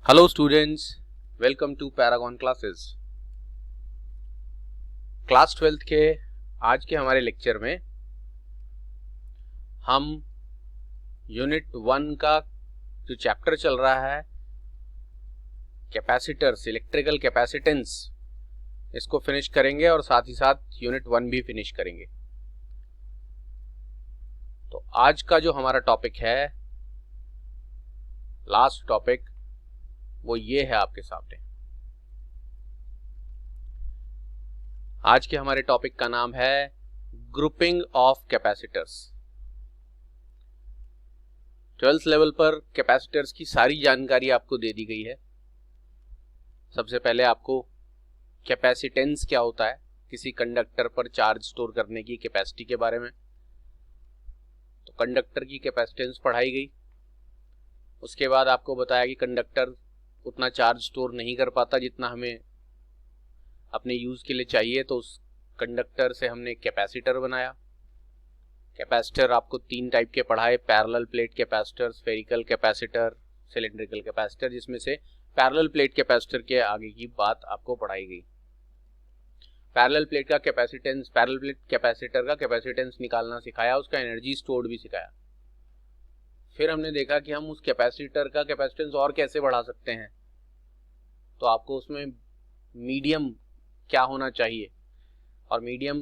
Hello students, welcome to Paragon Classes. Class 12th के आज के हमारे लेक्चर में हम यूनिट 1 का जो चैप्टर चल रहा है कैपेसिटर्स, इलेक्ट्रिकल कैपेसिटेंस, इसको फिनिश करेंगे और साथ ही साथ यूनिट 1 भी फिनिश करेंगे। तो आज का जो हमारा टॉपिक है, लास्ट टॉपिक, वो ये है आपके सामने। आज के हमारे टॉपिक का नाम है grouping of capacitors. 12th level पर कैपेसिटर्स की सारी जानकारी आपको दे दी गई है। सबसे पहले आपको कैपेसिटेंस क्या होता है, किसी कंडक्टर पर चार्ज स्टोर करने की कैपेसिटी के बारे में, तो कंडक्टर की कैपेसिटेंस पढ़ाई गई। उसके बाद आपको बताया कि कंडक्टर उतना चार्ज स्टोर नहीं कर पाता जितना हमें अपने यूज के लिए चाहिए, तो उस कंडक्टर से हमने कैपेसिटर बनाया। कैपेसिटर आपको 3 टाइप के पढ़ाए, parallel plate capacitor, spherical capacitor, cylindrical capacitor, जिसमें से पैरेलल प्लेट कैपेसिटर के आगे की बात आपको पढ़ाई गई। पैरेलल प्लेट का कैपेसिटेंस, पैरेलल प्लेट कैपेसिटर का कैपेसिटेंस निकालना सिखाया, उसका एनर्जी स्टोर्ड भी सिखाया। फिर हमने देखा कि हम उस कैपेसिटर का कैपेसिटेंस और कैसे बढ़ा सकते हैं, तो आपको उसमें मीडियम क्या होना चाहिए, और मीडियम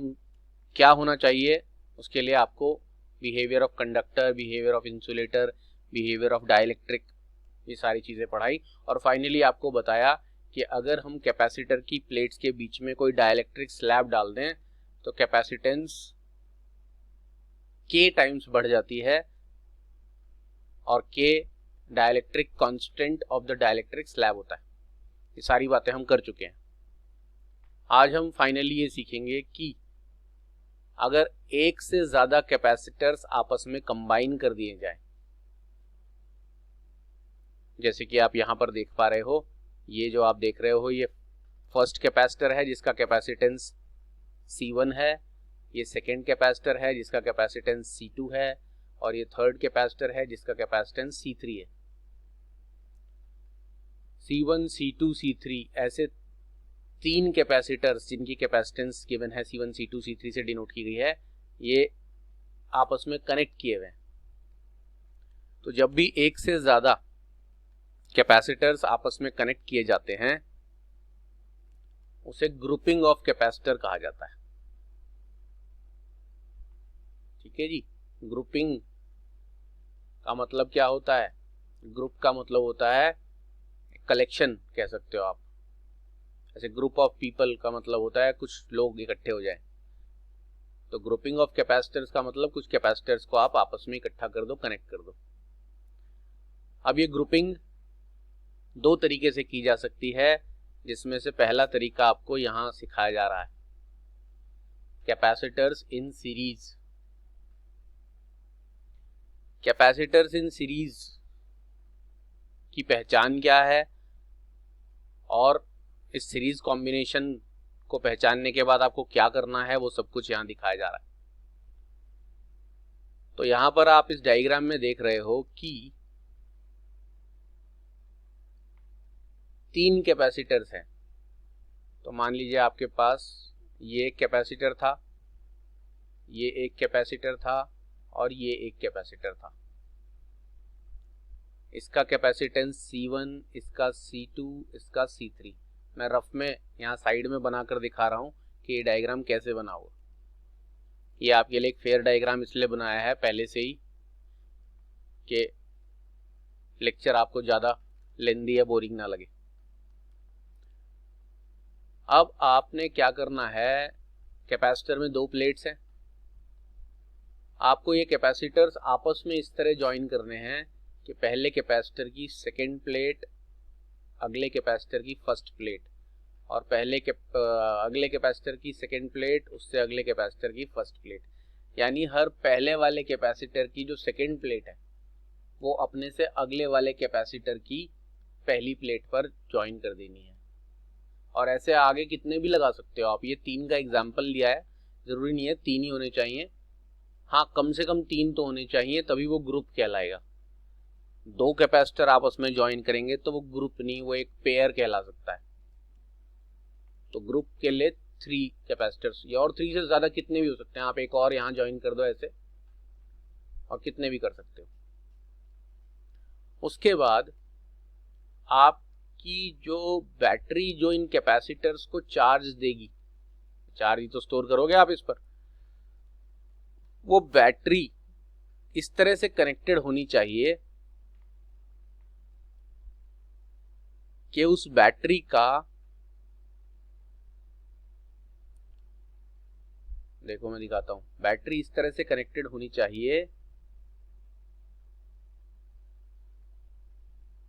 क्या होना चाहिए उसके लिए आपको behaviour of conductor, behaviour of insulator, behaviour of dielectric, ये सारी चीज़ें पढ़ाई। और फाइनली आपको बताया कि अगर हम कैपेसिटर की प्लेट्स के बीच में कोई डाइलेक्ट्रिक स्लैब डाल दें तो कैपेसिटेंस k टाइम्स बढ़ जाती है, और k dielectric constant of the dielectric slab होता है। ये सारी बातें हम कर चुके हैं। आज हम फाइनली ये सीखेंगे कि अगर एक से ज्यादा कैपेसिटर्स आपस में कंबाइन कर दिए जाए, जैसे कि आप यहां पर देख पा रहे हो, ये जो आप देख रहे हो ये फर्स्ट कैपेसिटर है जिसका कैपेसिटेंस C1 है, ये सेकेंड कैपेसिटर है जिसका कैपेसिटेंस C2 है, और ये थर्ड कैपेसिटर है जिसका कैपेसिटेंस C3 है। C1, C2, C3 ऐसे 3 कैपेसिटर्स जिनकी कैपेसिटेंस गिवन है C1, C2, C3 से डिनोट की गई है, ये आपस में कनेक्ट किए हुए हैं। तो जब भी एक से ज्यादा कैपेसिटर्स आपस में कनेक्ट किए जाते हैं उसे ग्रुपिंग ऑफ कैपेसिटर कहा जाता है। ठीक है जी। ग्रुपिंग का मतलब क्या होता है? ग्रुप का मतलब होता है कलेक्शन, कह सकते हो आप। ऐसे ग्रुप ऑफ पीपल का मतलब होता है कुछ लोग इकट्ठे हो जाए। तो ग्रुपिंग ऑफ कैपेसिटर्स का मतलब कुछ कैपेसिटर्स को आप आपस में इकट्ठा कर दो, कनेक्ट कर दो। अब ये ग्रुपिंग 2 तरीके से की जा सकती है, जिसमें से पहला तरीका आपको यहां सिखाया जा रहा है, capacitors in series. Capacitors in series की पहचान क्या है, और इस सीरीज कॉम्बिनेशन को पहचानने के बाद आपको क्या करना है, वो सब कुछ यहां दिखाया जा रहा है। तो यहां पर आप इस डायग्राम में देख रहे हो कि 3 कैपेसिटर्स हैं। तो मान लीजिए आपके पास ये एक कैपेसिटर था, ये एक कैपेसिटर था, और ये एक कैपेसिटर था। इसका कैपेसिटेंस C1, इसका C2, इसका C3। मैं रफ में यहाँ साइड में बनाकर दिखा रहा हूँ कि ये डायग्राम कैसे बना हुआ। ये आपके लिए एक फेयर डायग्राम इसलिए बनाया है पहले से ही कि लेक्चर आपको ज़्यादा लेंदी या बोरिंग ना लगे। अब आपने क्या करना है, कैपेसिटर में 2 प्लेट्स हैं, आपको ये कैपेसिटर्स आपस में इस तरह ज्वाइन करने हैं कि पहले कैपेसिटर की सेकेंड प्लेट अगले कैपेसिटर की फर्स्ट प्लेट, और अगले कैपेसिटर की सेकेंड प्लेट उससे अगले कैपेसिटर की फर्स्ट प्लेट। यानी हर पहले वाले कैपेसिटर की जो सेकेंड प्लेट है वो अपने से अगले वाले कैपेसिटर की पहली प्लेट पर ज्वाइन कर देनी है। और ऐसे आगे कितने भी लगा सकते हो आप। ये 3 का एग्जाम्पल लिया है, जरूरी नहीं है 3 ही होने चाहिए, हाँ कम से कम 3 तो होने चाहिए, तभी वो ग्रुप कहलाएगा। दो कैपेसिटर आपस में ज्वाइन करेंगे तो वो ग्रुप नहीं, वो एक पेयर कहला सकता है। तो ग्रुप के लिए 3 कैपेसिटर्स, या और 3 से ज्यादा कितने भी हो सकते हैं, आप एक और यहाँ ज्वाइन कर दो ऐसे, और कितने भी कर सकते हो। उसके बाद आपकी जो बैटरी जो इन कैपेसिटर्स को चार्ज देगी, चार्ज ही तो स्टोर करोगे आप इस पर, वो बैटरी इस तरह से कनेक्टेड होनी चाहिए कि उस बैटरी का, देखो मैं दिखाता हूं, बैटरी इस तरह से कनेक्टेड होनी चाहिए,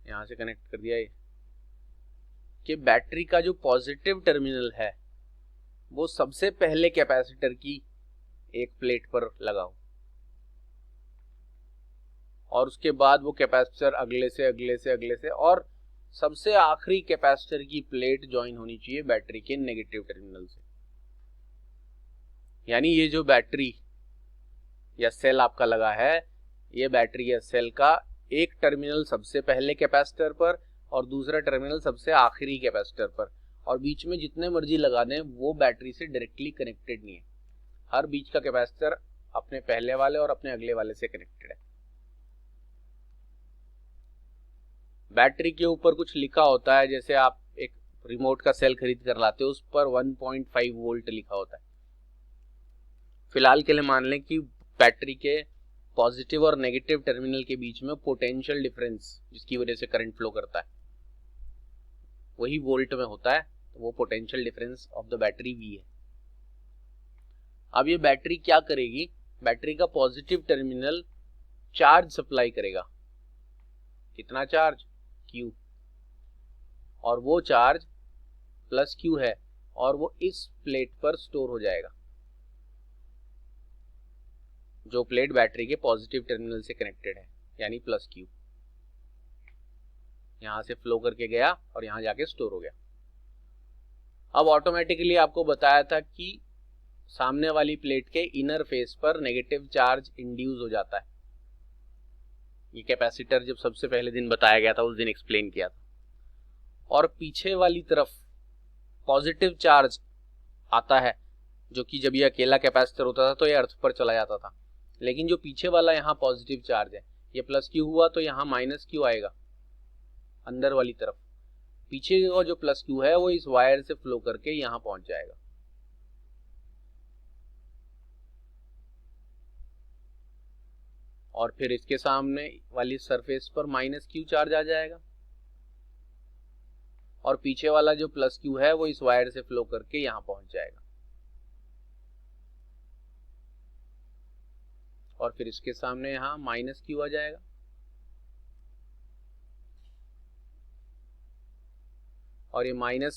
यहां से कनेक्ट कर दिया है, कि बैटरी का जो पॉजिटिव टर्मिनल है वो सबसे पहले कैपेसिटर की एक प्लेट पर लगाओ, और उसके बाद वो कैपेसिटर अगले से अगले से अगले से, और सबसे आखिरी कैपेसिटर की प्लेट ज्वाइन होनी चाहिए बैटरी के नेगेटिव टर्मिनल से। यानी ये जो बैटरी या सेल आपका लगा है, ये बैटरी या सेल का एक टर्मिनल सबसे पहले कैपेसिटर पर और दूसरा टर्मिनल सबसे आखिरी कैपेसिटर पर, और बीच में जितने मर्जी लगा दें वो बैटरी से डायरेक्टली कनेक्टेड नहीं है। हर बीच का कैपेसिटर अपने पहले वाले और अपने अगले वाले से कनेक्टेड है। बैटरी के ऊपर कुछ लिखा होता है, जैसे आप एक रिमोट का सेल खरीद कर लाते हो, उस पर 1.5 वोल्ट लिखा होता है। फिलहाल के लिए मान लें कि बैटरी के पॉजिटिव और नेगेटिव टर्मिनल के बीच में पोटेंशियल डिफरेंस, जिसकी वजह से करंट फ्लो करता है, वही वोल्ट में होता है, तो वो potential difference of the battery V है। अब ये बैटरी क्या करेगी, बैटरी का पॉजिटिव टर्मिनल चार्ज सप्लाई करेगा, कितना चार्ज, Q, और वो चार्ज प्लस Q है, और वो इस प्लेट पर स्टोर हो जाएगा, जो प्लेट बैटरी के पॉजिटिव टर्मिनल से कनेक्टेड है, यानी प्लस Q। यहां से फ्लो करके गया और यहां जाके स्टोर हो गया। अब ऑटोमेटिकली आपको बताया था कि सामने वाली प्लेट के इनर फेस पर नेगेटिव चार्ज इंड्यूस हो जाता है। ये कैपेसिटर जब सबसे पहले दिन बताया गया था उस दिन एक्सप्लेन किया था। और पीछे वाली तरफ पॉजिटिव चार्ज आता है, जो कि जब ये अकेला कैपेसिटर होता था तो ये अर्थ पर चला जाता था, लेकिन जो पीछे वाला यहाँ पॉजिटिव चार्ज है, ये प्लस Q हुआ तो यहाँ माइनस Q आएगा अंदर वाली तरफ। पीछे का जो प्लस Q है वो इस वायर से फ्लो करके यहाँ पहुंच जाएगा। और फिर इसके सामने वाली सरफेस पर माइनस Q चार्ज आ जाएगा, और पीछे वाला जो प्लस Q है वो इस वायर से फ्लो करके यहाँ पहुंच जाएगा। और फिर इसके सामने यहाँ माइनस Q आ जाएगा, और ये माइनस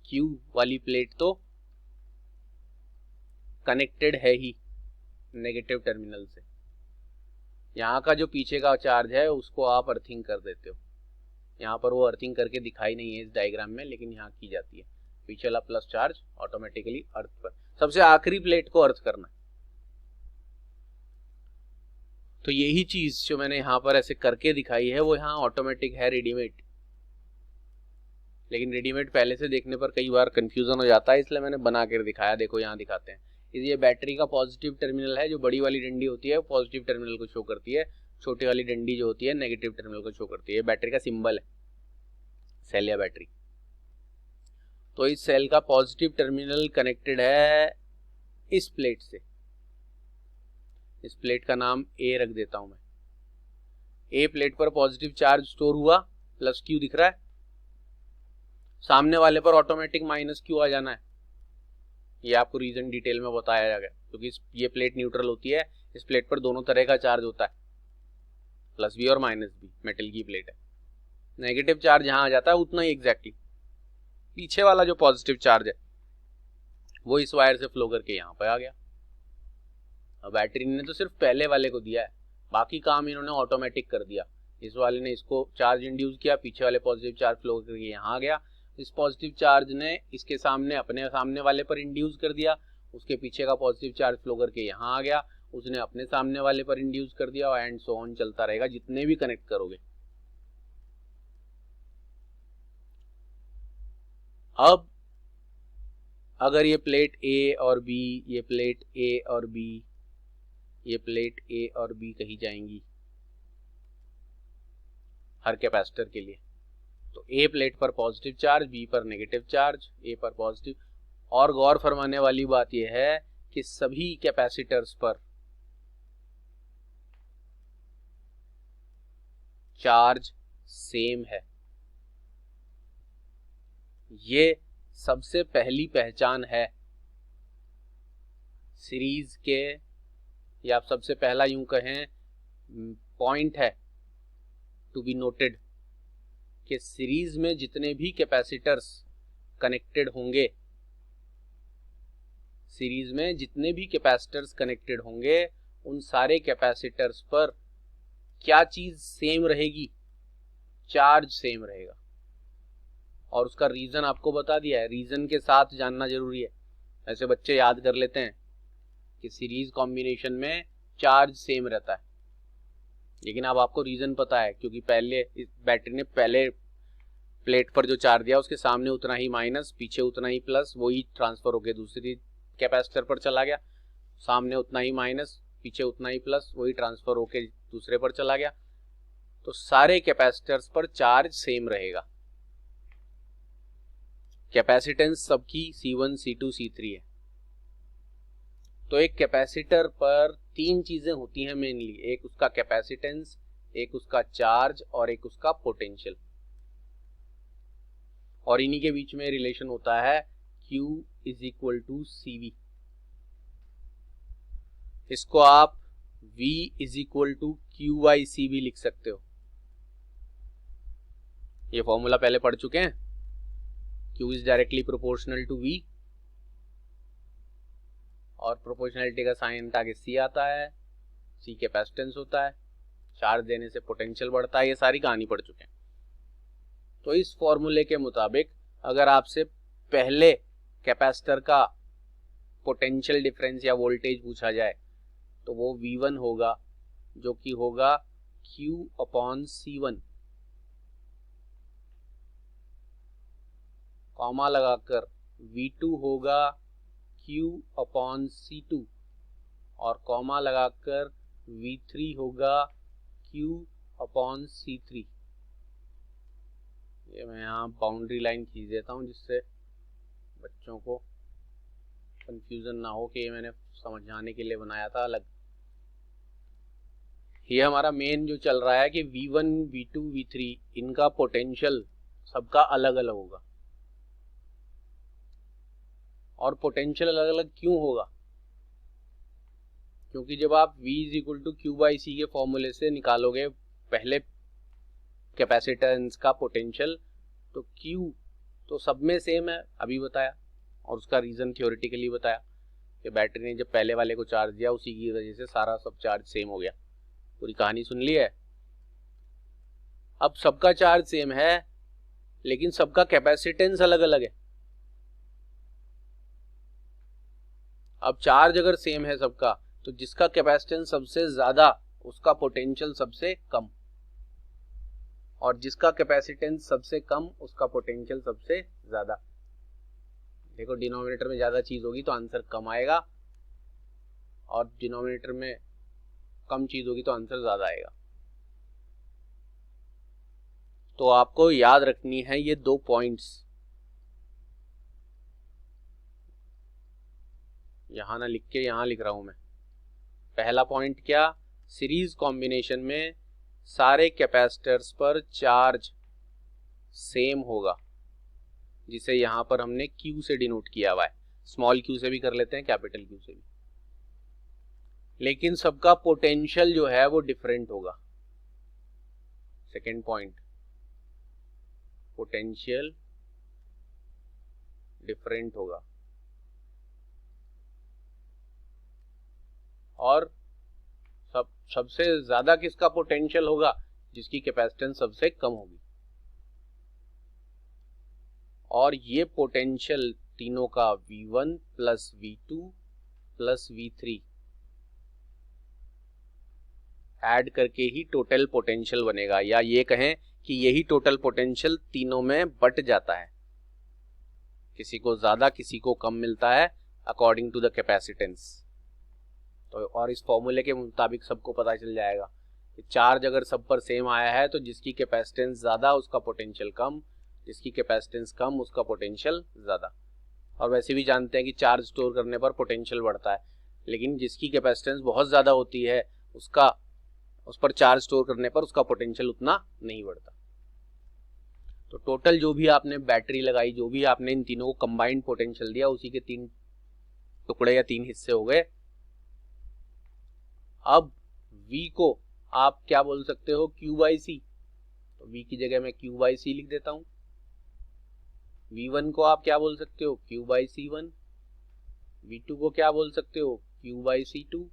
Q वाली प्लेट तो कनेक्टेड है ही नेगेटिव टर्मिनल से। यहाँ का जो पीछे का चार्ज है उसको आप अर्थिंग कर देते हो, यहाँ पर वो अर्थिंग करके दिखाई नहीं है इस डायग्राम में, लेकिन यहाँ की जाती है। पीछे वाला प्लस चार्ज ऑटोमेटिकली अर्थ पर, सबसे आखिरी प्लेट को अर्थ करना है। तो यही चीज जो मैंने यहाँ पर ऐसे करके दिखाई है वो यहाँ ऑटोमेटिक है, रेडीमेड। लेकिन रेडीमेड पहले से देखने पर कई बार कंफ्यूजन हो जाता है, इसलिए मैंने बना कर दिखाया। देखो यहाँ दिखाते हैं, ये बैटरी का पॉजिटिव टर्मिनल है, जो बड़ी वाली डंडी होती है वो पॉजिटिव टर्मिनल को शो करती है, छोटी वाली डंडी जो होती है नेगेटिव टर्मिनल को शो करती है। बैटरी का सिंबल है, सेल या बैटरी। तो इस सेल का पॉजिटिव टर्मिनल कनेक्टेड है इस प्लेट से। इस प्लेट का नाम A रख देता हूं मैं। A प्लेट पर पॉजिटिव चार्ज स्टोर हुआ, प्लस Q दिख रहा है, सामने वाले पर ऑटोमेटिक माइनस Q आ जाना है। ये आपको रीजन डिटेल में बताया जाएगा, क्योंकि ये प्लेट न्यूट्रल होती है, इस प्लेट पर दोनों तरह का चार्ज होता है, प्लस B और माइनस B, मेटल की प्लेट है। नेगेटिव चार्ज यहाँ आ जाता है उतना ही एग्जैक्टली। पीछे वाला जो पॉजिटिव चार्ज है वो इस वायर से फ्लो करके यहाँ पे आ गया। अब बैटरी ने तो सिर्फ पहले वाले को दिया है, बाकी काम इन्होंने ऑटोमेटिक कर दिया। इस वाले ने इसको चार्ज इंड्यूस किया, पीछे वाले पॉजिटिव चार्ज फ्लो करके यहाँ आ गया। इस पॉजिटिव चार्ज ने इसके सामने अपने सामने वाले पर इंड्यूस कर दिया, उसके पीछे का पॉजिटिव चार्ज फ्लो करके यहाँ आ गया, उसने अपने सामने वाले पर इंड्यूस कर दिया, एंड सो ऑन चलता रहेगा जितने भी कनेक्ट करोगे। अब अगर ये प्लेट ए और बी, ये प्लेट ए और बी, ये प्लेट ए और बी कही जाएंगी हर कैपेसिटर के लिए, तो ए प्लेट पर पॉजिटिव चार्ज, बी पर नेगेटिव चार्ज, ए पर पॉजिटिव। और गौर फरमाने वाली बात यह है कि सभी कैपेसिटर्स पर चार्ज सेम है। ये सबसे पहली पहचान है सीरीज के, या आप सबसे पहला यूं कहें पॉइंट है टू बी नोटेड कि सीरीज में जितने भी कैपेसिटर्स कनेक्टेड होंगे, सीरीज में जितने भी कैपेसिटर्स कनेक्टेड होंगे, उन सारे कैपेसिटर्स पर क्या चीज सेम रहेगी? चार्ज सेम रहेगा। और उसका रीजन आपको बता दिया है, रीजन के साथ जानना जरूरी है। ऐसे बच्चे याद कर लेते हैं कि सीरीज कॉम्बिनेशन में चार्ज सेम रहता है, लेकिन अब आपको रीजन पता है, क्योंकि पहले इस बैटरी ने पहले प्लेट पर जो चार्ज दिया उसके सामने उतना ही माइनस, पीछे उतना ही प्लस, वही ट्रांसफर होकर दूसरी कैपेसिटर पर चला गया, सामने उतना ही माइनस, पीछे उतना ही प्लस, वही ट्रांसफर होकर दूसरे पर चला गया। तो सारे कैपेसिटर्स पर चार्ज सेम रहेगा। कैपेसिटेंस सबकी C1, C2, C3 है। तो एक कैपेसिटर पर तीन चीजें होती हैं मेनली, एक उसका कैपेसिटेंस, एक उसका चार्ज और एक उसका पोटेंशियल। और इन्हीं के बीच में रिलेशन होता है Q is equal to CV। इसको आप V is equal to QIC भी लिख सकते हो। ये फॉर्मूला पहले पढ़ चुके हैं। Q is directly proportional to V, और प्रोपोर्शनलिटी का साइन आगे C आता है, C कैपेसिटेंस होता है, चार्ज देने से पोटेंशियल बढ़ता है। ये सारी कहानी पढ़ चुके हैं। तो इस फॉर्मूले के मुताबिक अगर आपसे पहले कैपेसिटर का पोटेंशियल डिफरेंस या वोल्टेज पूछा जाए तो वो V1 होगा, जो कि होगा Q/C1, कॉमा लगाकर V2 होगा Q/C2, और कॉमा लगाकर V3 होगा Q/C3। ये मैं यहाँ बाउंड्री लाइन खींच देता हूँ जिससे बच्चों को कंफ्यूजन ना हो कि ये मैंने समझाने के लिए बनाया था अलग। ये हमारा मेन जो चल रहा है कि V1, V2, V3 इनका पोटेंशियल सबका अलग अलग होगा। और पोटेंशियल अलग अलग क्यों होगा? क्योंकि जब आप V is equal to Q/C के फॉर्मूले से निकालोगे पहले कैपेसिटेंस का पोटेंशियल, तो Q तो सब में सेम है, अभी बताया, और उसका रीजन थ्योरेटिकली बताया कि बैटरी ने जब पहले वाले को चार्ज दिया उसी की वजह से सारा सब चार्ज सेम हो गया। पूरी कहानी सुन ली है। अब सबका चार्ज सेम है, लेकिन सबका कैपेसिटेंस अलग अलग है। अब चार्ज अगर सेम है सबका, तो जिसका कैपेसिटेंस सबसे ज्यादा उसका पोटेंशियल सबसे कम, और जिसका कैपेसिटेंस सबसे कम उसका पोटेंशियल सबसे ज्यादा। देखो डिनोमिनेटर में ज्यादा चीज होगी तो आंसर कम आएगा, और डिनोमिनेटर में कम चीज होगी तो आंसर ज्यादा आएगा। तो आपको याद रखनी है ये दो पॉइंट्स, यहां ना लिख के यहां लिख रहा हूं मैं। पहला पॉइंट क्या? सीरीज कॉम्बिनेशन में सारे कैपेसिटर्स पर चार्ज सेम होगा, जिसे यहां पर हमने Q से डिनोट किया हुआ है। स्मॉल q से भी कर लेते हैं, कैपिटल Q से भी। लेकिन सबका पोटेंशियल जो है वो डिफरेंट होगा। सेकेंड पॉइंट, पोटेंशियल डिफरेंट होगा। और सबसे ज्यादा किसका पोटेंशियल होगा? जिसकी कैपेसिटेंस सबसे कम होगी। और ये पोटेंशियल तीनों का V1 plus V2 plus V3 add करके ही टोटल पोटेंशियल बनेगा, या ये कहें कि यही टोटल पोटेंशियल तीनों में बट जाता है, किसी को ज्यादा किसी को कम मिलता है अकॉर्डिंग टू द कैपेसिटेंस। तो और इस फॉर्मूले के मुताबिक सबको पता चल जाएगा कि चार्ज अगर सब पर सेम आया है तो जिसकी कैपेसिटेंस ज्यादा उसका पोटेंशियल कम, जिसकी कैपेसिटेंस कम उसका पोटेंशियल ज्यादा। और वैसे भी जानते हैं कि चार्ज स्टोर करने पर पोटेंशियल बढ़ता है, लेकिन जिसकी कैपेसिटेंस बहुत ज़्यादा होती है उस पर चार्ज स्टोर करने पर उसका पोटेंशियल उतना नहीं बढ़ता। तो टोटल जो भी आपने बैटरी लगाई, जो भी आपने इन तीनों को कंबाइंड पोटेंशियल दिया, उसी के 3 टुकड़े या 3 हिस्से हो गए। अब V को आप क्या बोल सकते हो, Q/C। तो V की जगह मैं Q/C लिख देता हूं। V1 को आप क्या बोल सकते हो, Q/C1। V2 को क्या बोल सकते हो, Q/C2।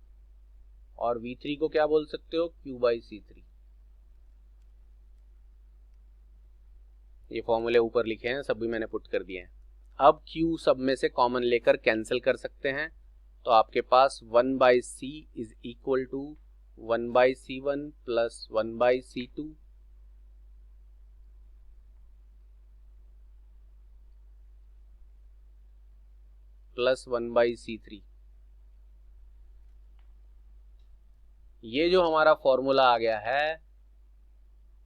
और V3 को क्या बोल सकते हो, Q/C3। ये फॉर्मूले ऊपर लिखे हैं, सब भी मैंने पुट कर दिए हैं। अब Q सब में से कॉमन लेकर कैंसिल कर सकते हैं, तो आपके पास 1/C is equal to 1/C1 plus 1/C2 plus 1/C3। ये जो हमारा फॉर्मूला आ गया है,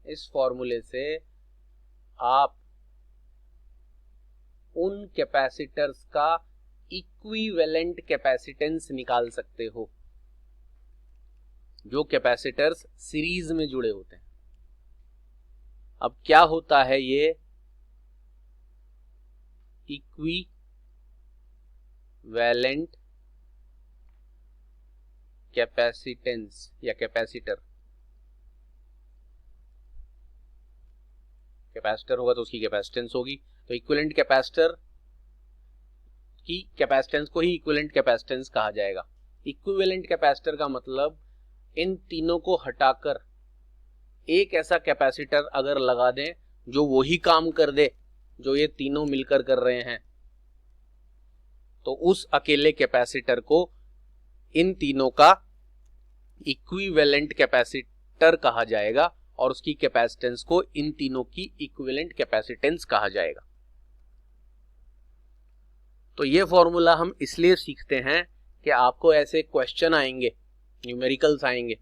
इस फॉर्मूले से आप उन कैपेसिटर्स का इक्विवेलेंट कैपेसिटेंस निकाल सकते हो जो कैपेसिटर्स सीरीज में जुड़े होते हैं। अब क्या होता है ये इक्विवेलेंट कैपेसिटेंस या कैपेसिटर? कैपेसिटर होगा तो उसकी कैपेसिटेंस होगी, तो इक्विवेलेंट कैपेसिटर की कैपेसिटेंस को ही इक्विवेलेंट कैपेसिटेंस कहा जाएगा। इक्विवेलेंट कैपेसिटर का मतलब इन तीनों को हटाकर एक ऐसा कैपेसिटर अगर लगा दें जो वही काम कर दे जो ये तीनों मिलकर कर रहे हैं, तो उस अकेले कैपेसिटर को इन तीनों का इक्विवेलेंट कैपेसिटर कहा जाएगा और उसकी कैपेसिटेंस को इन तीनों की इक्विवेलेंट कैपेसिटेंस कहा जाएगा। तो ये फॉर्मूला हम इसलिए सीखते हैं कि आपको ऐसे क्वेश्चन आएंगे, न्यूमेरिकल्स आएंगे,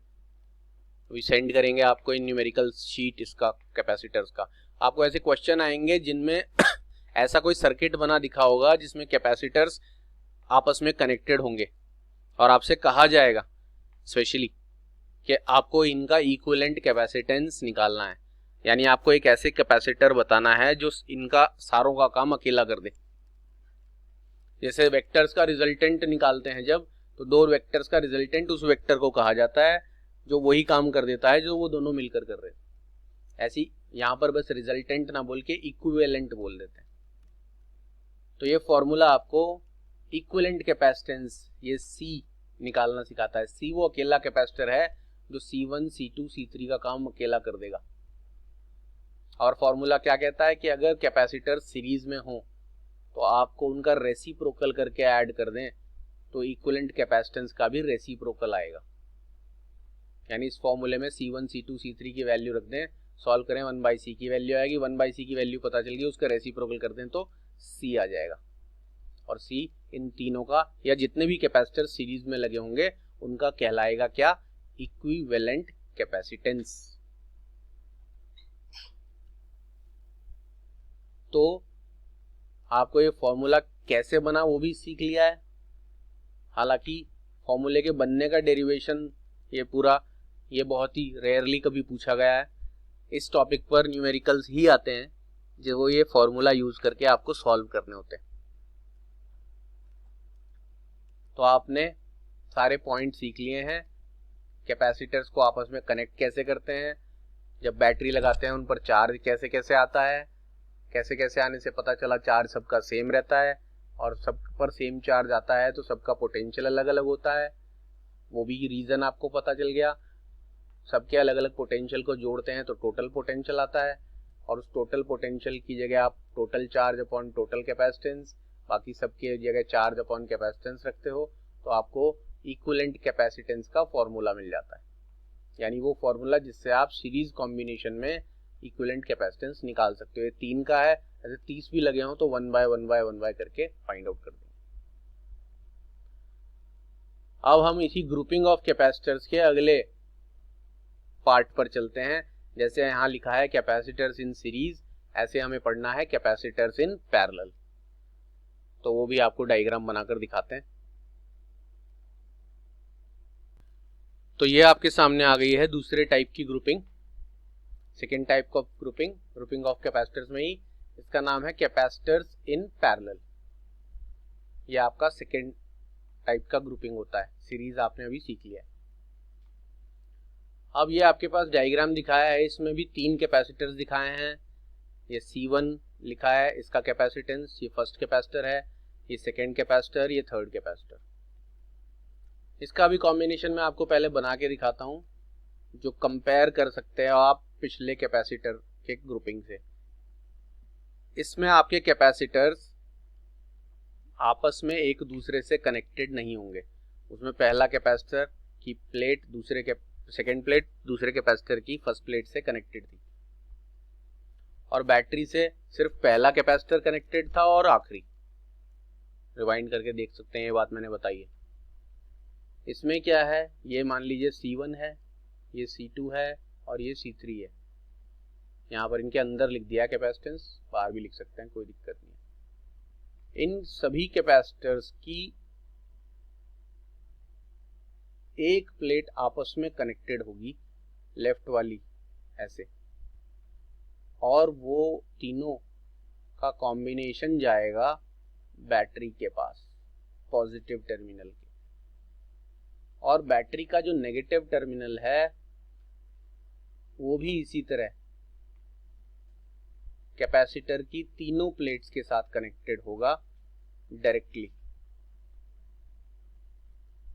वी सेंड करेंगे आपको इन न्यूमेरिकल शीट इसका कैपेसिटर्स का। आपको ऐसे क्वेश्चन आएंगे जिनमें ऐसा कोई सर्किट बना दिखा होगा जिसमें कैपेसिटर्स आपस में कनेक्टेड होंगे और आपसे कहा जाएगा स्पेशली कि आपको इनका इक्विवेलेंट कैपेसिटेंस निकालना है, यानी आपको एक ऐसे कैपेसिटर बताना है जो इनका सारों का काम अकेला कर दे। जैसे वेक्टर्स का रिजल्टेंट निकालते हैं जब, तो 2 वेक्टर्स का रिजल्टेंट उस वेक्टर को कहा जाता है जो वही काम कर देता है जो वो दोनों मिलकर कर रहे हैं। ऐसी यहां पर बस रिजल्टेंट ना बोल के इक्विवेलेंट बोल देते हैं। तो ये फॉर्मूला आपको इक्विवेलेंट कैपेसिटेंस, ये C निकालना सिखाता है। C वो अकेला कैपेसिटर है जो C1, C2, C3 का काम अकेला कर देगा। और फॉर्मूला क्या कहता है कि अगर कैपेसिटर सीरीज में हो तो आपको उनका रेसिप्रोकल करके ऐड कर दें तो इक्विवेलेंट कैपेसिटेंस का भी रेसिप्रोकल आएगा। यानी इस फॉर्मूले में C1, C2, C3 की वैल्यू रख दें, सॉल्व करें, 1/C की वैल्यू आएगी, 1/C की वैल्यू पता चल गई, उसका रेसिप्रोकल कर दें तो C आ जाएगा। और C इन तीनों का या जितने भी कैपेसिटर सीरीज में लगे होंगे उनका कहलाएगा क्या, इक्विवेलेंट कैपेसिटेंस। तो आपको ये फॉर्मूला कैसे बना वो भी सीख लिया है। हालांकि फॉर्मूले के बनने का डेरिवेशन ये बहुत ही रेयरली कभी पूछा गया है। इस टॉपिक पर न्यूमेरिकल्स ही आते हैं जो वो ये फॉर्मूला यूज करके आपको सॉल्व करने होते हैं। तो आपने सारे पॉइंट सीख लिए हैं। कैपेसिटर्स को आपस में कनेक्ट कैसे करते हैं, जब बैटरी लगाते हैं उन पर चार्ज कैसे कैसे आता है, कैसे कैसे आने से पता चला चार्ज सबका सेम रहता है, और सब पर सेम चार्ज आता है तो सबका पोटेंशियल अलग अलग होता है, वो भी रीज़न आपको पता चल गया। सबके अलग अलग पोटेंशियल को जोड़ते हैं तो टोटल पोटेंशियल आता है, और उस टोटल पोटेंशियल की जगह आप total charge upon total capacitance, बाकी सबके जगह चार्ज अपॉन कैपेसिटेंस रखते हो तो आपको इक्विवेलेंट कैपेसिटेंस का फॉर्मूला मिल जाता है। यानी वो फॉर्मूला जिससे आप सीरीज कॉम्बिनेशन में इक्विवेलेंट कैपेसिटेंस निकाल सकते हो। ये 3 का है, ऐसे 30 भी लगे हो तो 1 बाय 1 बाय 1 बाय करके फाइंड आउट कर देंगे। अब हम इसी ग्रुपिंग ऑफ कैपेसिटर्स के अगले पार्ट पर चलते हैं। जैसे यहाँ लिखा है कैपेसिटर्स इन सीरीज, ऐसे हमें पढ़ना है कैपेसिटर्स इन पैरेलल। तो वो भी आपको डायग्राम बनाकर दिखाते हैं। तो ये आपके सामने आ गई है दूसरे टाइप की grouping, second type of grouping of capacitors में ही। इसका नाम है कैपेसिटर्स इन पैरेलल। ये आपका सेकेंड टाइप का ग्रुपिंग होता है। सीरीज आपने अभी सीख लिया है। अब ये आपके पास डायग्राम दिखाया है, इसमें भी 3 कैपेसिटर्स दिखाए हैं। ये C1 लिखा है, इसका कैपेसिटेंस, ये फर्स्ट कैपेसिटर है, ये सेकेंड कैपेसिटर, ये थर्ड कैपेसिटर। इसका भी कॉम्बिनेशन मैं आपको पहले बना के दिखाता हूँ, जो कंपेयर कर सकते हैं आप पिछले कैपेसिटर के ग्रुपिंग से। इसमें आपके कैपेसिटर्स आपस में एक दूसरे से कनेक्टेड नहीं होंगे। उसमें पहला कैपेसिटर की प्लेट सेकेंड प्लेट दूसरे कैपेसिटर की फर्स्ट प्लेट से कनेक्टेड थी, और बैटरी से सिर्फ पहला कैपेसिटर कनेक्टेड था और आखिरी। रिवाइंड करके देख सकते हैं, ये बात मैंने बताई है। इसमें क्या है, ये मान लीजिए C1 है, ये C2 है और ये C3 है। यहाँ पर इनके अंदर लिख दिया कैपेसिटेंस, बाहर भी लिख सकते हैं, कोई दिक्कत नहीं है। इन सभी कैपेसिटर्स की एक प्लेट आपस में कनेक्टेड होगी, लेफ्ट वाली ऐसे, और वो तीनों का कॉम्बिनेशन जाएगा बैटरी के पास पॉजिटिव टर्मिनल के, और बैटरी का जो नेगेटिव टर्मिनल है वो भी इसी तरह कैपेसिटर की तीनों प्लेट्स के साथ कनेक्टेड होगा डायरेक्टली।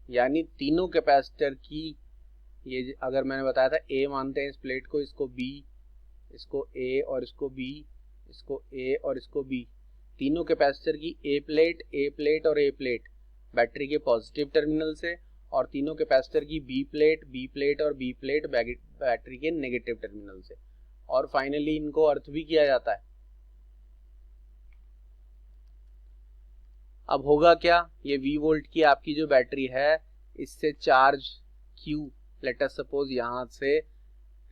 यानी तीनों कैपेसिटर की, ये अगर मैंने बताया था A मानते हैं इस प्लेट को, इसको B, इसको A और इसको B, इसको A और इसको B, तीनों कैपेसिटर की A प्लेट और A प्लेट बैटरी के पॉजिटिव टर्मिनल से, और तीनों कैपेसिटर की B प्लेट और B प्लेट बैटरी के नेगेटिव टर्मिनल से, और फाइनली इनको अर्थ भी किया जाता है। अब होगा क्या, ये V वोल्ट की आपकी जो बैटरी है, इससे charge Q let us suppose यहां से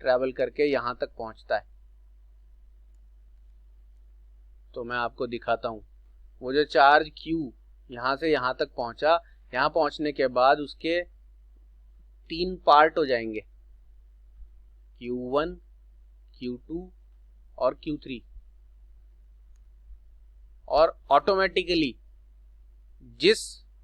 ट्रेवल करके यहां तक पहुंचता है। तो मैं आपको दिखाता हूं, वो जो चार्ज Q यहां से यहां तक पहुंचा, यहां पहुंचने के बाद उसके 3 पार्ट हो जाएंगे, Q1, Q2 और Q3, और ऑटोमेटिकली जिस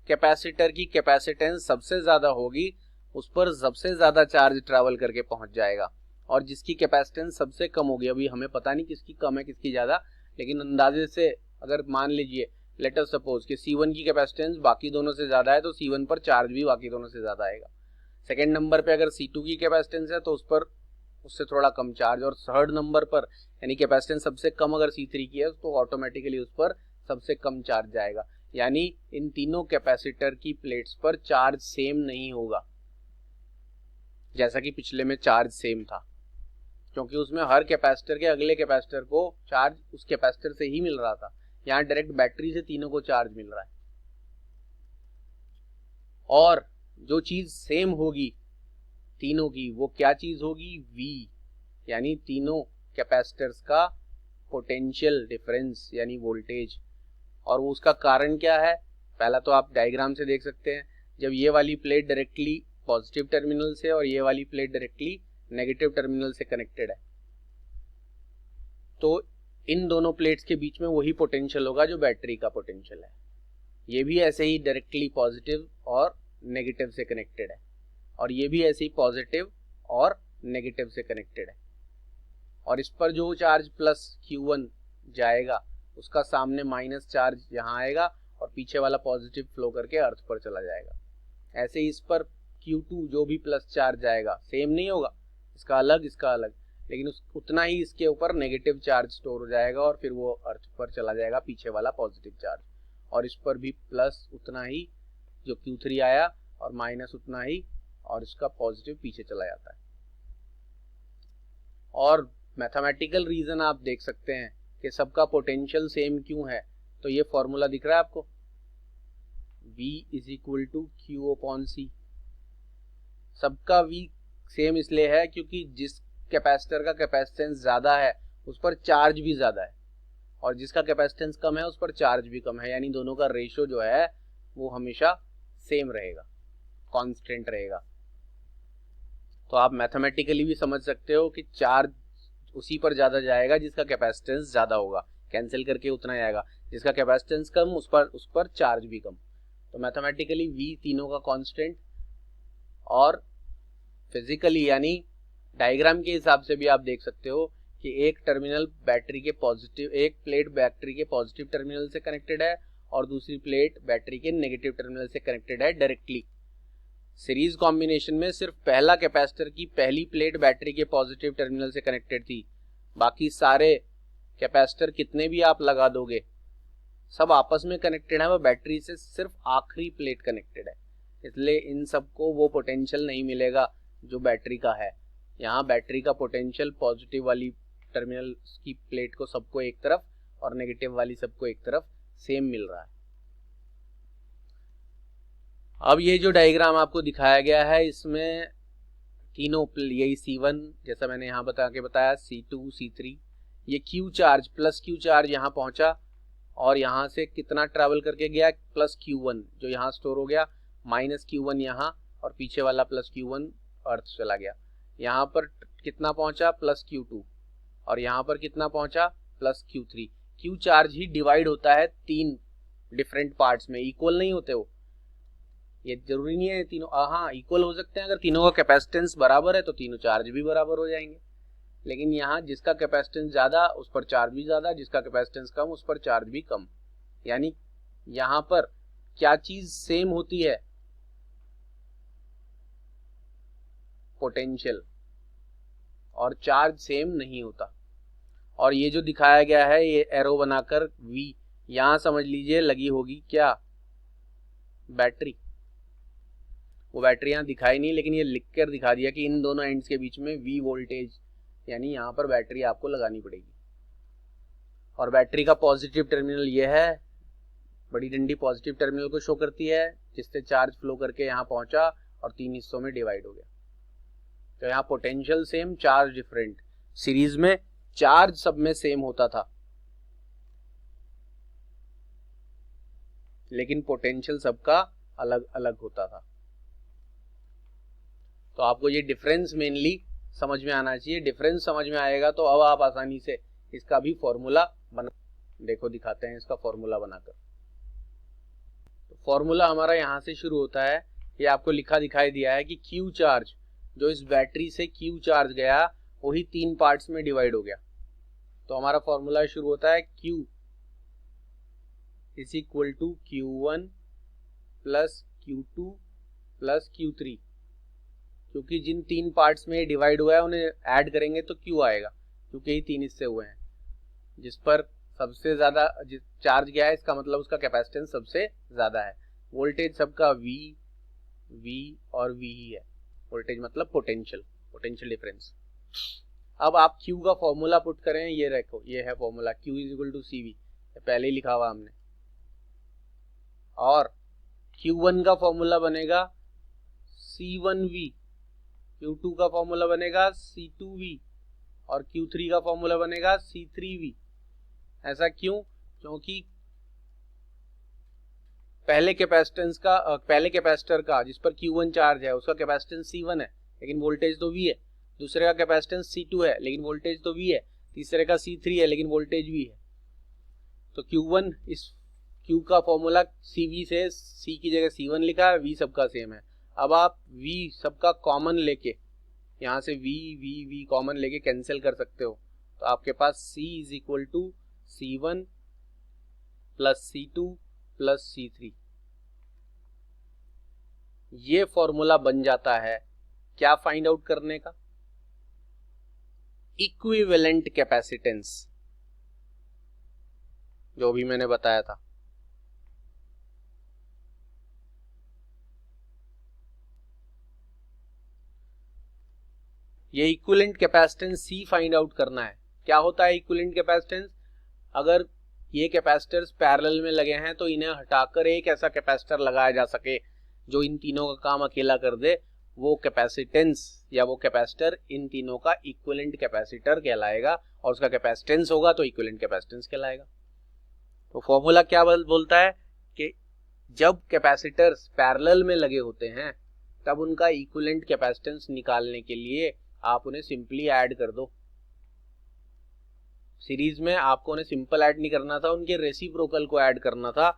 कैपेसिटर की कैपेसिटेंस सबसे ज्यादा होगी उस पर सबसे ज्यादा चार्ज ट्रैवल करके पहुंच जाएगा, और जिसकी कैपेसिटेंस सबसे कम होगी, अभी हमें पता नहीं किसकी कम है किसकी ज्यादा, लेकिन अंदाजे से अगर मान लीजिए लेट अस सपोज कि C1 की कैपेसिटेंस बाकी दोनों से ज्यादा है, तो C1 पर चार्ज भी बाकी दोनों से ज्यादा आएगा। सेकेंड नंबर पे अगर C2 की कैपेसिटेंस है तो उस पर उससे थोड़ा कम चार्ज, और थर्ड नंबर पर यानी कैपेसिटेंस सबसे कम अगर C3 की है तो ऑटोमेटिकली उस पर सबसे कम चार्ज जाएगा। यानी इन तीनों कैपेसिटर की प्लेट्स पर चार्ज सेम नहीं होगा, जैसा कि पिछले में चार्ज सेम था, क्योंकि उसमें हर कैपेसिटर के अगले कैपेसिटर को चार्ज उस कैपेसिटर से ही मिल रहा था। यहाँ डायरेक्ट बैटरी से तीनों को चार्ज मिल रहा है। और जो चीज सेम होगी तीनों की, वो क्या चीज होगी, V, यानी तीनों कैपेसिटर्स का पोटेंशियल डिफरेंस यानी वोल्टेज। और उसका कारण क्या है, पहला तो आप डायग्राम से देख सकते हैं, जब ये वाली प्लेट डायरेक्टली पॉजिटिव टर्मिनल से और ये वाली प्लेट डायरेक्टली नेगेटिव टर्मिनल से कनेक्टेड है, तो इन दोनों प्लेट्स के बीच में वही पोटेंशियल होगा जो बैटरी का पोटेंशियल है। ये भी ऐसे ही डायरेक्टली पॉजिटिव और नेगेटिव से कनेक्टेड है, और ये भी ऐसे ही पॉजिटिव और नेगेटिव से कनेक्टेड है। और इस पर जो चार्ज प्लस Q1 जाएगा उसका सामने माइनस चार्ज यहाँ आएगा और पीछे वाला पॉजिटिव फ्लो करके अर्थ पर चला जाएगा। ऐसे ही इस पर Q2 जो भी प्लस चार्ज जाएगा सेम नहीं होगा, इसका अलग इसका अलग, लेकिन उतना ही इसके ऊपर नेगेटिव चार्ज स्टोर हो जाएगा और फिर वो अर्थ पर चला जाएगा पीछे वाला पॉजिटिव चार्ज। और इस पर भी प्लस उतना ही जो Q3 आया और माइनस उतना ही, और इसका पॉजिटिव पीछे चला जाता है। और मैथमेटिकल रीजन आप देख सकते हैं कि सबका पोटेंशियल सेम क्यों है। तो ये फॉर्मूला दिख रहा है आपको, V is equal to Q upon C. सबका V सेम इसलिए है क्योंकि जिस कैपेसिटर का कैपेसिटेंस ज्यादा है उस पर चार्ज भी ज्यादा है, और जिसका कैपेसिटेंस कम है उस पर चार्ज भी कम है, यानी दोनों का रेशियो जो है वो हमेशा सेम रहेगा, कांस्टेंट रहेगा। तो आप मैथमेटिकली भी समझ सकते हो कि चार्ज उसी पर ज्यादा जाएगा जिसका कैपेसिटेंस ज्यादा होगा, कैंसिल करके उतना आएगा। जिसका कैपेसिटेंस कम उस पर चार्ज भी कम। तो मैथमेटिकली V तीनों का कांस्टेंट, और फिजिकली यानी डायग्राम के हिसाब से भी आप देख सकते हो कि एक टर्मिनल बैटरी के पॉजिटिव, एक प्लेट बैटरी के पॉजिटिव टर्मिनल से कनेक्टेड है और दूसरी प्लेट बैटरी के नेगेटिव टर्मिनल से कनेक्टेड है डायरेक्टली। सीरीज कॉम्बिनेशन में सिर्फ पहला कैपेसिटर की पहली प्लेट बैटरी के पॉजिटिव टर्मिनल से कनेक्टेड थी, बाकी सारे कैपेसिटर कितने भी आप लगा दोगे सब आपस में कनेक्टेड है, वह बैटरी से सिर्फ आखिरी प्लेट कनेक्टेड है, इसलिए इन सबको वो पोटेंशियल नहीं मिलेगा जो बैटरी का है। यहाँ बैटरी का पोटेंशियल पॉजिटिव वाली टर्मिनल की प्लेट को सबको एक तरफ और नेगेटिव वाली सबको एक तरफ सेम मिल रहा है। अब ये जो डायग्राम आपको दिखाया गया है इसमें तीनों यही C1 जैसा मैंने यहाँ बताया, C2 C3, ये Q charge plus Q charge यहाँ पहुंचा और यहाँ से कितना ट्रैवल करके गया, प्लस Q1 जो यहाँ स्टोर हो गया, माइनस Q1 यहाँ, और पीछे वाला प्लस Q1 अर्थ चला गया। यहाँ पर कितना पहुंचा, प्लस Q2, और यहाँ पर कितना पहुंचा, प्लस Q3। Q चार्ज ही डिवाइड होता है तीन डिफरेंट पार्ट्स में, इक्वल नहीं होते वो, ये जरूरी नहीं है तीनों, हाँ इक्वल हो सकते हैं, अगर तीनों का कैपेसिटेंस बराबर है तो तीनों चार्ज भी बराबर हो जाएंगे। लेकिन यहाँ जिसका कैपेसिटेंस ज्यादा उस पर चार्ज भी ज्यादा, जिसका कैपेसिटेंस कम उस पर चार्ज भी कम। यानी यहाँ पर क्या चीज सेम होती है, पोटेंशियल, और चार्ज सेम नहीं होता। और ये जो दिखाया गया है ये एरो बनाकर V, यहां समझ लीजिए लगी होगी क्या, बैटरी। वो बैटरी यहाँ दिखाई नहीं, लेकिन ये लिख कर दिखा दिया कि इन दोनों एंड्स के बीच में V वोल्टेज, यानी यहाँ पर बैटरी आपको लगानी पड़ेगी। और बैटरी का पॉजिटिव टर्मिनल ये है, बड़ी डंडी पॉजिटिव टर्मिनल को शो करती है, जिससे चार्ज फ्लो करके यहाँ पहुंचा और तीन हिस्सों में डिवाइड हो गया। तो यहाँ potential same, charge different. Series में चार्ज सब में सेम होता था लेकिन पोटेंशियल सबका अलग अलग होता था। तो आपको ये डिफरेंस मेनली समझ में आना चाहिए। डिफरेंस समझ में आएगा तो अब आप आसानी से इसका भी फॉर्मूला बना, देखो दिखाते हैं इसका फॉर्मूला बनाकर। तो फॉर्मूला हमारा यहाँ से शुरू होता है, ये आपको लिखा दिखाई दिया है कि Q चार्ज जो इस बैटरी से Q चार्ज गया वही तीन पार्ट्स में डिवाइड हो गया। तो हमारा फॉर्मूला शुरू होता है Q is equal to Q1 plus Q2 plus Q3, क्योंकि जिन तीन पार्ट्स में डिवाइड हुआ है उन्हें ऐड करेंगे तो Q आएगा, क्योंकि ये तीन हिस्से हुए हैं। जिस पर सबसे ज्यादा चार्ज गया है इसका मतलब उसका कैपेसिटेंस सबसे ज्यादा है। वोल्टेज सबका V और V ही है। वोल्टेज मतलब पोटेंशियल डिफरेंस। अब आप Q का फॉर्मूला पुट करें, ये रखो, ये है formula Q is equal to CV, पहले ही लिखा हुआ हमने। और Q1 का फॉर्मूला बनेगा C1V, Q2 का फॉर्मूला बनेगा C2V, और Q3 का फॉर्मूला बनेगा C3V। ऐसा क्यों? क्योंकि पहले कैपेसिटर का जिस पर Q1 चार्ज है उसका कैपेसिटेंस C1 है लेकिन वोल्टेज तो V है, दूसरे का कैपेसिटेंस C2 है लेकिन वोल्टेज तो V है, तीसरे का C3 है लेकिन वोल्टेज V है। तो Q1, इस Q का फॉर्मूला CV से C की जगह C1 लिखा है, V सबका सेम है। अब आप V सबका कॉमन लेके, यहाँ से V कॉमन लेके कैंसिल कर सकते हो, तो आपके पास C is equal to C1 plus C2 plus C3, ये फॉर्मूला बन जाता है क्या फाइंड आउट करने का, इक्विवेलेंट कैपेसिटेंस, जो भी मैंने बताया था। ये equivalent capacitance C find out करना है। क्या होता है इक्विवेलेंट कैपेसिटेंस? अगर ये कैपेसिटर्स पैरेलल में लगे हैं तो इन्हें हटाकर एक ऐसा कैपेसिटर लगाया जा सके जो इन तीनों का काम अकेला कर दे, वो कैपेसिटेंस या वो कैपेसिटर इन तीनों का इक्विवेलेंट कैपेसिटर कहलाएगा, और उसका कैपेसिटेंस होगा तो इक्विवेलेंट कैपेसिटेंस कहलाएगा। तो फॉर्मूला क्या बोलता है कि जब कैपेसिटर्स पैरेलल में लगे होते हैं तब उनका इक्विवेलेंट कैपेसिटेंस निकालने के लिए आप उन्हें सिंपली ऐड कर दो। सीरीज में आपको उन्हें सिंपल ऐड नहीं करना था, उनके रेसिप्रोकल को ऐड करना था,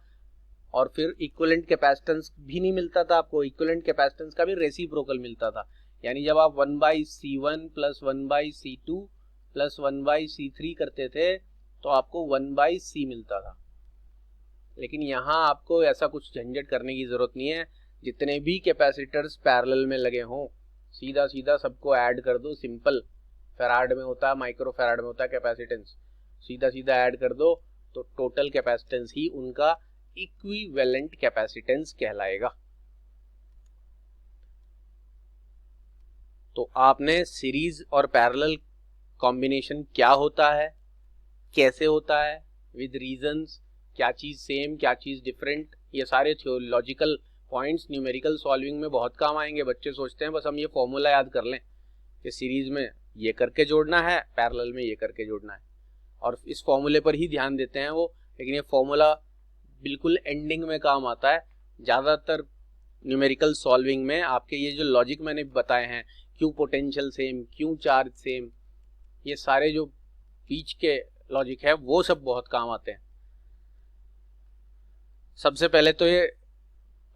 और फिर इक्विवेलेंट कैपेसिटेंस भी नहीं मिलता था आपको, इक्विवेलेंट कैपेसिटेंस का भी रेसिप्रोकल मिलता था। यानी जब आप 1/C1 plus 1/C2 plus 1/C3 करते थे तो आपको 1/C मिलता था। लेकिन यहाँ आपको ऐसा कुछ झंझट करने की जरूरत नहीं है। जितने भी कैपेसिटर्स पैरेलल में लगे हों सीधा सीधा सबको ऐड कर दो, सिंपल। फैराड में होता है, माइक्रो फैराड में होता है कैपेसिटेंस, सीधा सीधा ऐड कर दो तो टोटल कैपेसिटेंस ही उनका इक्विवेलेंट कैपेसिटेंस कहलाएगा। तो आपने सीरीज और पैरेलल कॉम्बिनेशन क्या होता है, कैसे होता है, विद रीजंस, क्या चीज सेम क्या चीज डिफरेंट, ये सारे थियोलॉजिकल पॉइंट्स न्यूमेरिकल सॉल्विंग में बहुत काम आएंगे। बच्चे सोचते हैं बस हम ये फॉर्मूला याद कर लें कि सीरीज में ये करके जोड़ना है, पैरेलल में ये करके जोड़ना है, और इस फॉर्मूले पर ही ध्यान देते हैं वो। लेकिन ये फॉर्मूला बिल्कुल एंडिंग में काम आता है। ज़्यादातर न्यूमेरिकल सॉल्विंग में आपके ये जो लॉजिक मैंने बताए हैं, क्यों पोटेंशियल सेम, क्यों चार्ज सेम, ये सारे जो बीच के लॉजिक है वो सब बहुत काम आते हैं। सबसे पहले तो ये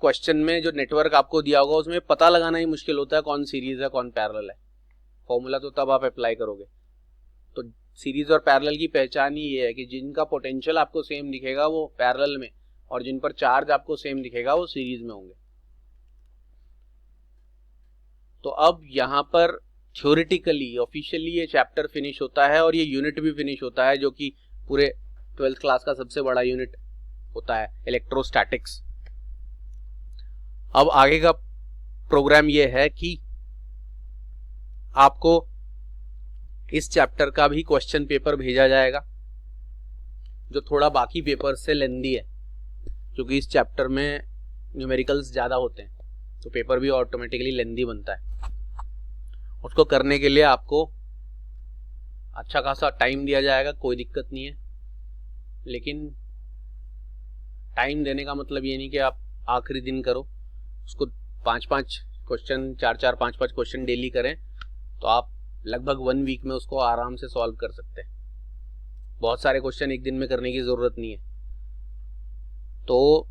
क्वेश्चन में जो नेटवर्क आपको दिया होगा उसमें पता लगाना ही मुश्किल होता है कौन सीरीज है कौन पैरेलल है। फॉर्मूला तो तब आप अप्लाई करोगे। तो सीरीज और पैरेलल की पहचान ही ये है कि जिनका पोटेंशियल आपको सेम दिखेगा वो पैरेलल में, और जिन पर चार्ज आपको सेम दिखेगा वो सीरीज में होंगे। तो अब यहाँ पर थ्योरेटिकली ऑफिशियली ये चैप्टर फिनिश होता है और ये यूनिट भी फिनिश होता है, जो कि पूरे 12th क्लास का सबसे बड़ा यूनिट होता है, इलेक्ट्रोस्टैटिक्स। अब आगे का प्रोग्राम ये है कि आपको इस चैप्टर का भी क्वेश्चन पेपर भेजा जाएगा, जो थोड़ा बाकी पेपर से लेंदी है, क्योंकि इस चैप्टर में न्यूमेरिकल्स ज़्यादा होते हैं तो पेपर भी ऑटोमेटिकली लेंदी बनता है। उसको करने के लिए आपको अच्छा खासा टाइम दिया जाएगा, कोई दिक्कत नहीं है। लेकिन टाइम देने का मतलब ये नहीं कि आप आखिरी दिन करो, उसको 5-5 क्वेश्चन 4-4 5-5 क्वेश्चन डेली करें तो आप लगभग 1 वीक में उसको आराम से सॉल्व कर सकते हैं। बहुत सारे क्वेश्चन एक दिन में करने की ज़रूरत नहीं है। तो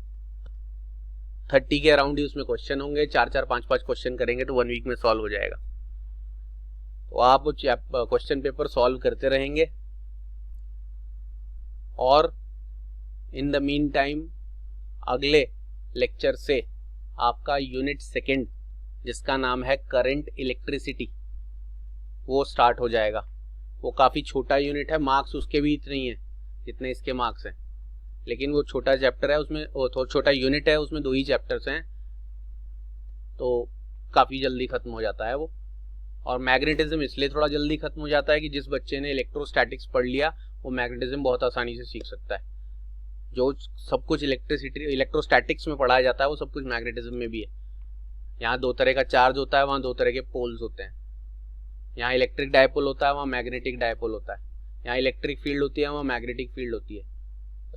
30 के अराउंड ही उसमें क्वेश्चन होंगे, 4-4 5-5 क्वेश्चन करेंगे तो 1 वीक में सॉल्व हो जाएगा। तो आप वो क्वेश्चन पेपर सॉल्व करते रहेंगे, और इन द मीन टाइम अगले लेक्चर से आपका यूनिट 2 जिसका नाम है करंट इलेक्ट्रिसिटी वो स्टार्ट हो जाएगा। वो काफ़ी छोटा यूनिट है, मार्क्स उसके भी इतने ही हैं जितने इसके मार्क्स हैं, लेकिन वो छोटा चैप्टर है, उसमें वो छोटा यूनिट है, उसमें 2 ही चैप्टर्स हैं, तो काफ़ी जल्दी ख़त्म हो जाता है वो। और मैग्नेटिज्म इसलिए थोड़ा जल्दी ख़त्म हो जाता है कि जिस बच्चे ने इलेक्ट्रोस्टैटिक्स पढ़ लिया वो मैग्नेटिज्म बहुत आसानी से सीख सकता है। जो सब कुछ इलेक्ट्रोस्टैटिक्स में पढ़ाया जाता है वो सब कुछ मैग्नेटिज्म में भी है। यहाँ 2 तरह का चार्ज होता है, वहाँ 2 तरह के पोल्स होते हैं। यहाँ इलेक्ट्रिक डायपोल होता है, वहाँ मैग्नेटिक डायपोल होता है। यहाँ इलेक्ट्रिक फील्ड होती है, वहाँ मैग्नेटिक फील्ड होती है।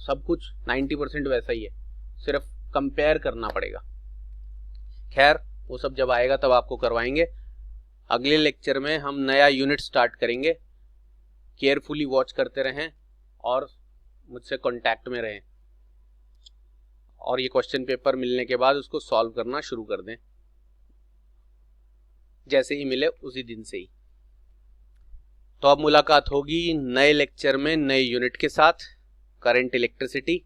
सब कुछ 90% वैसा ही है, सिर्फ कंपेयर करना पड़ेगा। खैर वो सब जब आएगा तब आपको करवाएंगे। अगले लेक्चर में हम नया यूनिट स्टार्ट करेंगे। केयरफुली वॉच करते रहें और मुझसे कांटेक्ट में रहें, और ये क्वेश्चन पेपर मिलने के बाद उसको सॉल्व करना शुरू कर दें, जैसे ही मिले उसी दिन से ही। तो अब मुलाकात होगी नए लेक्चर में नए यूनिट के साथ, करंट इलेक्ट्रिसिटी।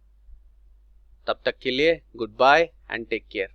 तब तक के लिए goodbye and take care.